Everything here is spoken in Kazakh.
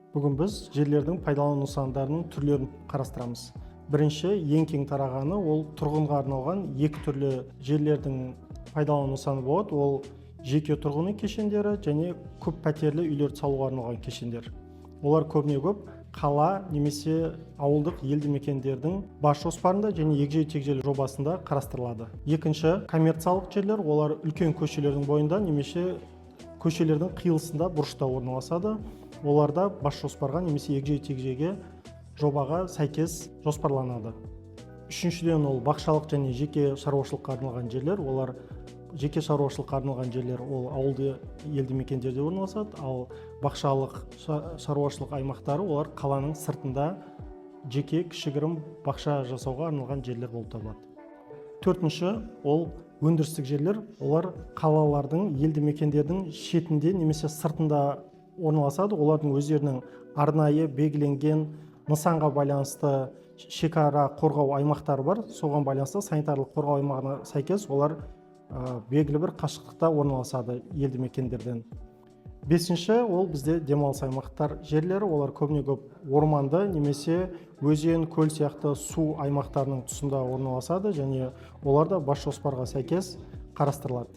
Бүгін біз жерлердің пайдалану нысандарының түрлерін қарастырамыз. Бірінші, ең кең тарағаны ол тұрғынға арналған екі түрлі жерлердің пайдалану нысаны болады. Ол жеке тұрғын үй кешендері және көп пәтерлі үйлерді салуға арналған кешендер. Олар көбіне көп қала немесе ауылдық елді мекендердің бас жоспарында және егжей-тегжейлі жобасында қарастырылады. Екінші, коммерциялық жерлер, олар үлкен көшелердің бойында немесе көшелердің қиылысында бұрышта орналасады. Оларда бас жоспарға немесе егжей-тегжейге жобаға сәйкес жоспарланады. Үшіншіден, ол бақшалық және жеке шаруашылыққа арналған жерлер. Олар жеке шаруашылыққа арналған жерлер ол ауылды елді мекендерде орналасады, ал бақшалық шаруашылық аймақтары олар қаланың сыртында жеке кішігірім бақша жасауға арналған жерлер болып табылады. Төртінші, ол өндірістік жерлер. Олар қалалардың, елді мекендердің шетінде немесе сыртында орналасады. Олардың өздерінің арнайы белгіленген нысанға байланысты шекара қорғау аймақтары бар. Соған байланысты санитарлық қорғау аймағына сәйкес олар белгілі бір қашықтықта орналасады елді мекендерден. Бесінші, ол бізде демалыс аймақтар жерлері. Олар көбіне көп орманды немесе өзен, көл сияқты су аймақтарының тұсында орналасады және олар да бас жоспарға сәйкес қарастырылады.